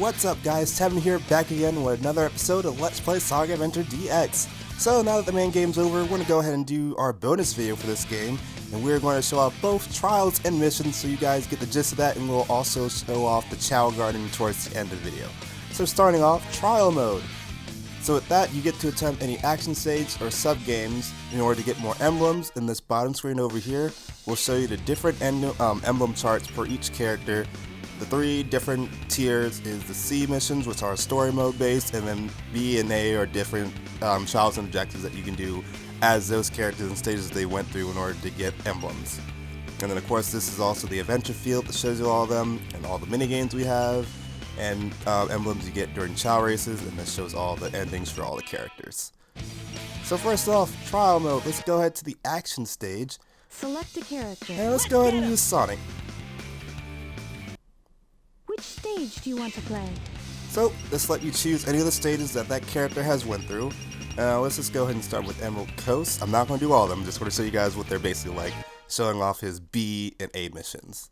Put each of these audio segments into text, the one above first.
What's up guys, Tevy here, back again with another episode of Let's Play Sonic Adventure DX. So now that the main game's over, we're going to go ahead and do our bonus video for this game, and we're going to show off both trials and missions so you guys get the gist of that, and we'll also show off the Chow Garden towards the end of the video. So starting off, trial mode. So with that, you get to attempt any action stage or sub-games in order to get more emblems. In this bottom screen over here, we'll show you the different emblem charts for each character. The three different tiers is the C missions, which are story mode based, and then B and A are different trials and objectives that you can do as those characters and stages they went through in order to get emblems. And then of course this is also the adventure field that shows you all of them and all the mini games we have, and emblems you get during Chow races, and this shows all the endings for all the characters. So first off, trial mode. Let's go ahead to the action stage. Select a character. And let's go ahead and use Sonic. Which stage do you want to play? So let's let you choose any of the stages that that character has went through. Let's just go ahead and start with Emerald Coast. I'm not going to do all of them, I'm just going to show you guys what they're basically like, showing off his B and A missions.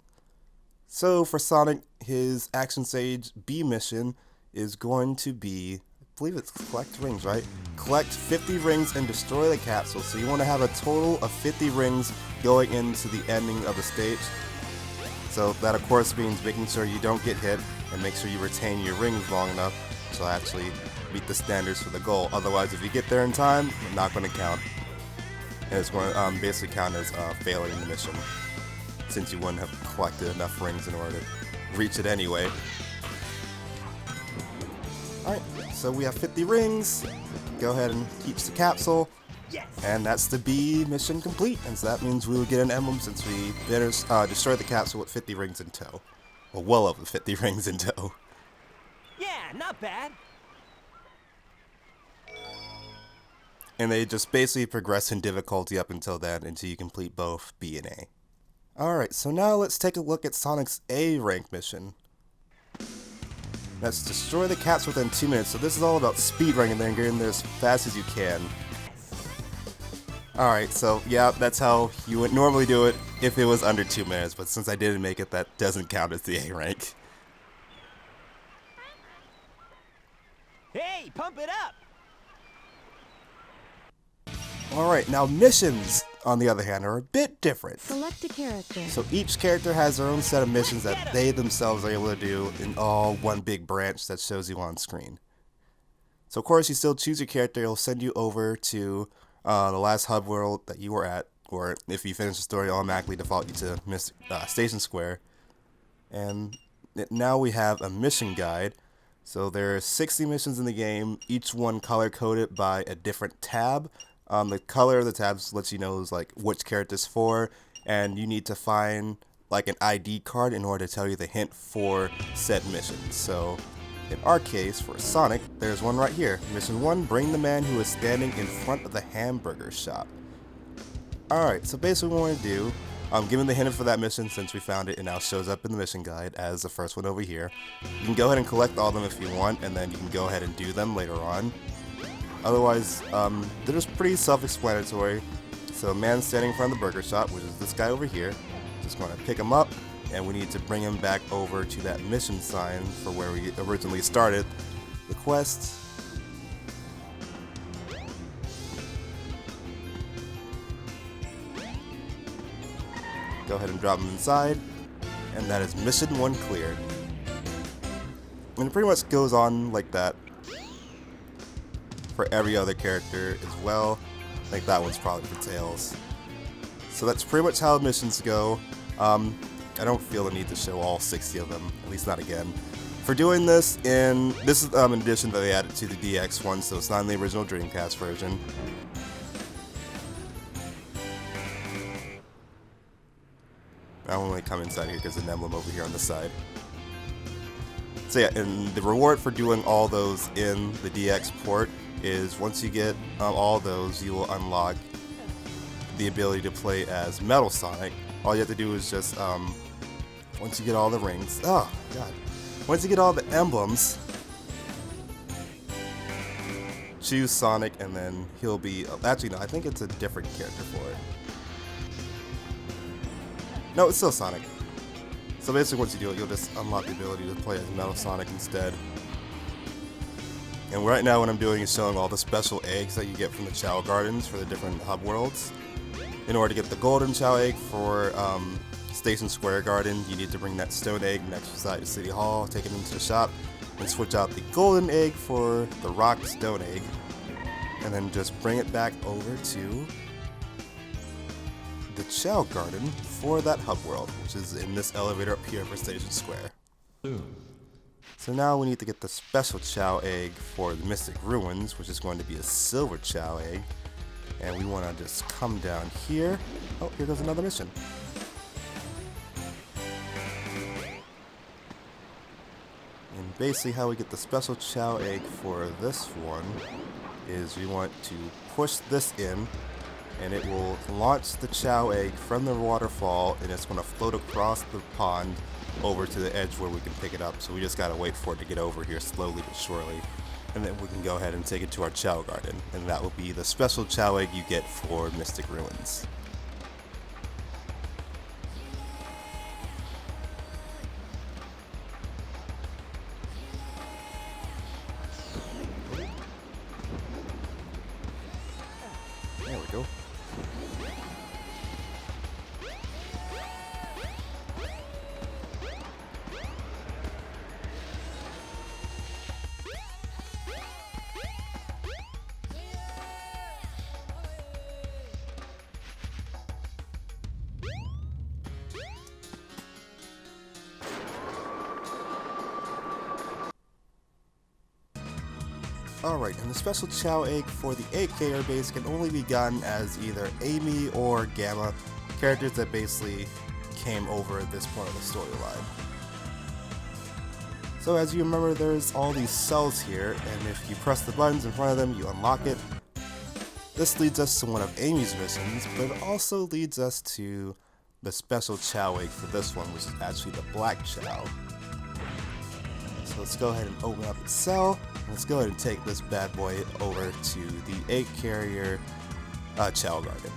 So for Sonic, his action stage B mission is going to be, I believe it's collect rings, right? Collect 50 rings and destroy the capsule. So you want to have a total of 50 rings going into the ending of the stage. So that of course means making sure you don't get hit and make sure you retain your rings long enough to actually meet the standards for the goal. Otherwise, if you get there in time, it's not going to count. And it's going to basically count as failing the mission, since you wouldn't have collected enough rings in order to reach it anyway. Alright, so we have 50 rings. Go ahead and teach the capsule. Yes. And that's the B mission complete, and so that means we will get an emblem since we destroy the capsule with 50 rings in tow. Well over 50 rings in tow. Yeah, not bad. And they just basically progress in difficulty up until then, until you complete both B and A. Alright, so now let's take a look at Sonic's A rank mission. That's destroy the capsule within 2 minutes. So this is all about speedrunning and then getting there as fast as you can. Alright, so yeah, that's how you would normally do it if it was under 2 minutes, but since I didn't make it, that doesn't count as the A rank. Hey, pump it up! Alright, now missions, on the other hand, are a bit different. Select a character. So each character has their own set of missions that they themselves are able to do in all one big branch that shows you on screen. So of course you still choose your character, it'll send you over to the last hub world that you were at, or if you finish the story, it'll automatically default you to Station Square. And now we have a mission guide. So there are 60 missions in the game, each one color-coded by a different tab. The color of the tabs lets you know like which character it's for, and you need to find like an ID card in order to tell you the hint for said mission. So in our case, for Sonic, there's one right here. Mission 1, bring the man who is standing in front of the hamburger shop. Alright, so basically what we want to do, given the hint for that mission since we found it, it now shows up in the mission guide as the first one over here. You can go ahead and collect all of them if you want, and then you can go ahead and do them later on. Otherwise, they're just pretty self-explanatory. So a man standing in front of the burger shop, which is this guy over here, just going to pick him up, and we need to bring him back over to that mission sign for where we originally started the quest. Go ahead and drop him inside, and that is mission 1 cleared. And it pretty much goes on like that for every other character as well. I think that one's probably for Tails. So that's pretty much how missions go. I don't feel the need to show all 60 of them, at least not again. For doing this, this is an addition that they added to the DX one, so it's not in the original Dreamcast version. I only come inside here because there's an emblem over here on the side. So yeah, and the reward for doing all those in the DX port is once you get all those, you will unlock the ability to play as Metal Sonic. All you have to do is just, once you get all the rings, oh god, once you get all the emblems, choose Sonic, and then he'll be, actually no, I think it's a different character for it. No, it's still Sonic. So basically once you do it, you'll just unlock the ability to play as Metal Sonic instead. And right now what I'm doing is showing all the special eggs that you get from the Chao Gardens for the different hub worlds. In order to get the golden Chao egg for Station Square Garden, you need to bring that stone egg next beside City Hall, take it into the shop, and switch out the golden egg for the rock stone egg. And then just bring it back over to the Chao Garden for that hub world, which is in this elevator up here for Station Square. So now we need to get the special Chao egg for the Mystic Ruins, which is going to be a silver Chao egg. And we want to just come down here. Oh, here goes another mission. And basically how we get the special Chao egg for this one is we want to push this in, and it will launch the Chao egg from the waterfall, and it's going to float across the pond over to the edge where we can pick it up. So we just gotta wait for it to get over here slowly but surely, and then we can go ahead and take it to our Chao Garden, and that will be the special Chao egg you get for Mystic Ruins. There we go. Alright, and the special Chao egg for the 8K base can only be gotten as either Amy or Gamma, characters that basically came over at this point of the storyline. So as you remember, there's all these cells here, and if you press the buttons in front of them, you unlock it. This leads us to one of Amy's missions, but it also leads us to the special Chao egg for this one, which is actually the Black Chao. So let's go ahead and open up the cell. Let's go ahead and take this bad boy over to the 8 carrier Chao Garden.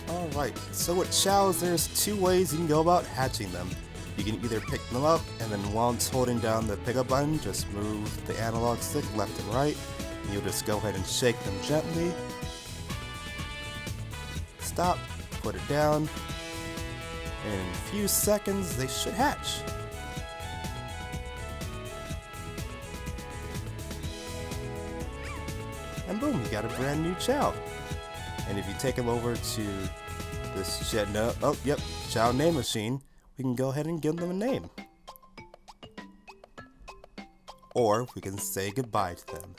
Alright, so with Chaos, there's two ways you can go about hatching them. You can either pick them up, and then while it's holding down the pickup button, just move the analog stick left and right. You'll just go ahead and shake them gently. Stop, put it down, and in a few seconds they should hatch. And boom, you got a brand new Chao. And if you take them over to this Chao name machine, we can go ahead and give them a name. Or we can say goodbye to them.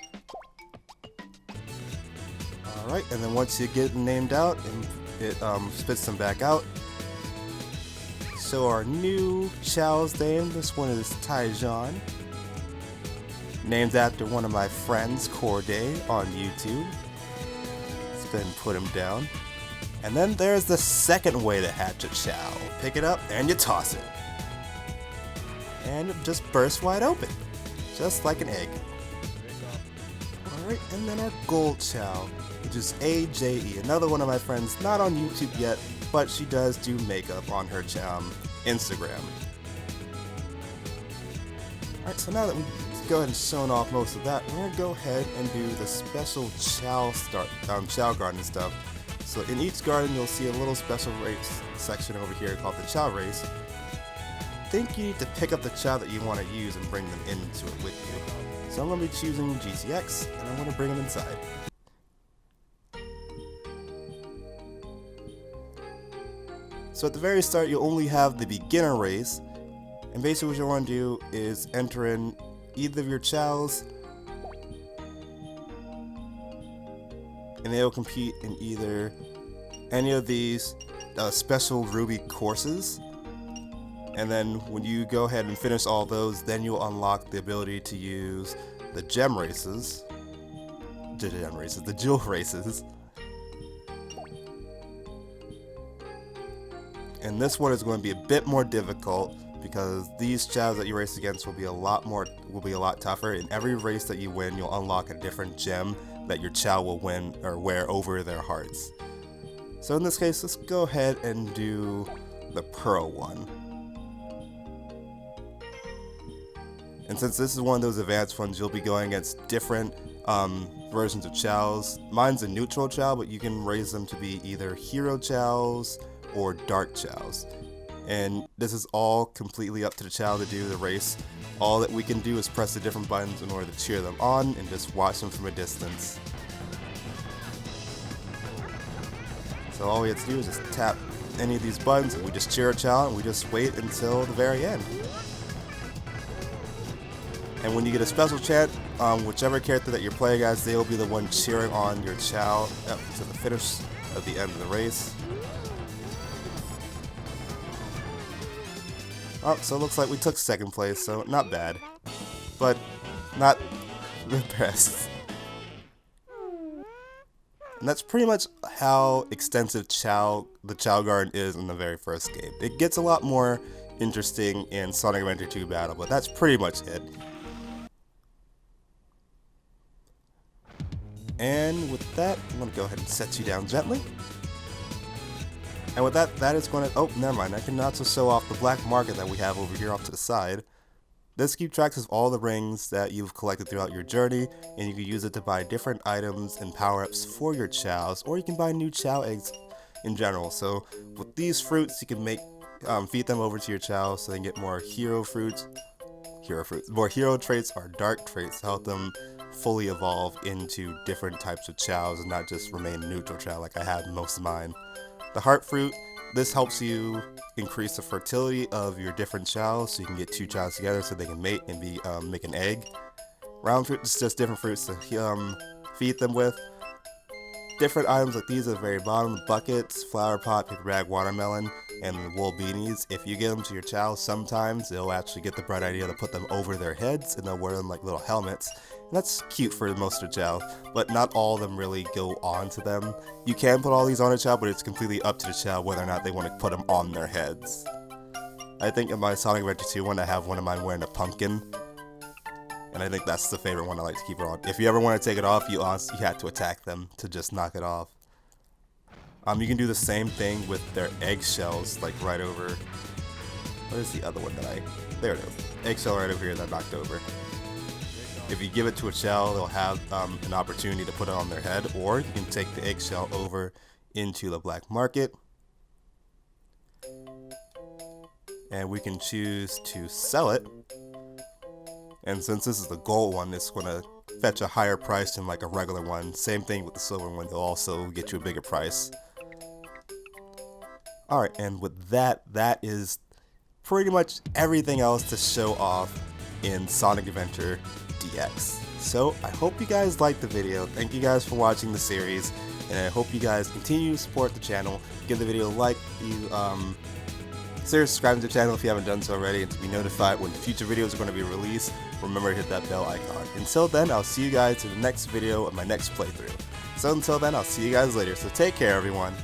Alright, and then once you get them named out and it spits them back out. So our new Chao's name, this one is Taijan, named after one of my friends, Corday, on YouTube. Let's go ahead and put him down. And then there's the second way to hatch a Chao. Pick it up and you toss it. And it just bursts wide open, just like an egg. Alright, and then our gold Chao, which is AJE, another one of my friends, not on YouTube yet, but she does do makeup on her Instagram. Alright, so now that we've go ahead and shown off most of that, we're going to go ahead and do the special Chao Garden stuff. So in each garden you'll see a little special race section over here called the Chao race. I think you need to pick up the Chao that you want to use and bring them into it with you. So I'm going to be choosing GTX, and I'm going to bring them inside. So at the very start, you'll only have the beginner race, and basically what you want to do is enter in either of your Chaos, and they'll compete in either any of these special Ruby courses. And then when you go ahead and finish all those, then you'll unlock the ability to use the gem races, the jewel races. And this one is going to be a bit more difficult because these chows that you race against will be a lot tougher. In every race that you win, you'll unlock a different gem that your chow will win or wear over their hearts. So in this case, let's go ahead and do the pearl one. And since this is one of those advanced ones, you'll be going against different versions of chows. Mine's a neutral chow, but you can raise them to be either hero chows or dark chows. And this is all completely up to the chow to do the race. All that we can do is press the different buttons in order to cheer them on and just watch them from a distance. So all we have to do is just tap any of these buttons and we just cheer a chow and we just wait until the very end. And when you get a special chant, whichever character that you're playing as, they will be the one cheering on your chow up to the finish of the end of the race. Oh, so it looks like we took second place, so not bad, but not the best. And that's pretty much how extensive the Chow Garden is in the very first game. It gets a lot more interesting in Sonic Adventure 2 Battle, but that's pretty much it. And with that, I'm going to go ahead and set you down gently. And with that, that is going to... Oh, never mind. I can also show off the black market that we have over here off to the side. This keeps track of all the rings that you've collected throughout your journey, and you can use it to buy different items and power-ups for your chows, or you can buy new chow eggs in general. So with these fruits, you can feed them over to your chow so they can get more more hero traits or dark traits to help them fully evolve into different types of chows and not just remain a neutral chow like I have most of mine. The heart fruit, this helps you increase the fertility of your different chows so you can get two chows together so they can mate and make an egg. Round fruit is just different fruits to feed them with. Different items like these at the very bottom, buckets, flower pot, paper bag, watermelon, and wool beanies. If you give them to your chows, sometimes they'll actually get the bright idea to put them over their heads and they'll wear them like little helmets. And that's cute for most of the chows, but not all of them really go on to them. You can put all these on a chow, but it's completely up to the chow whether or not they want to put them on their heads. I think in my Sonic Adventure 2 one, I have one of mine wearing a pumpkin. And I think that's the favorite one I like to keep it on. If you ever want to take it off, you have to attack them to just knock it off. You can do the same thing with their eggshells, like right over... What is the other one that There it is. Eggshell right over here that I knocked over. If you give it to a chow, they'll have an opportunity to put it on their head, or you can take the eggshell over into the black market. And we can choose to sell it. And since this is the gold one, it's going to fetch a higher price than like a regular one. Same thing with the silver one, they'll also get you a bigger price. Alright, and with that, that is pretty much everything else to show off in Sonic Adventure DX. So, I hope you guys liked the video. Thank you guys for watching the series, and I hope you guys continue to support the channel. Give the video a like, consider subscribing to the channel if you haven't done so already, and to be notified when future videos are going to be released. Remember to hit that bell icon. Until then, I'll see you guys in the next video of my next playthrough. So until then, I'll see you guys later. So take care, everyone.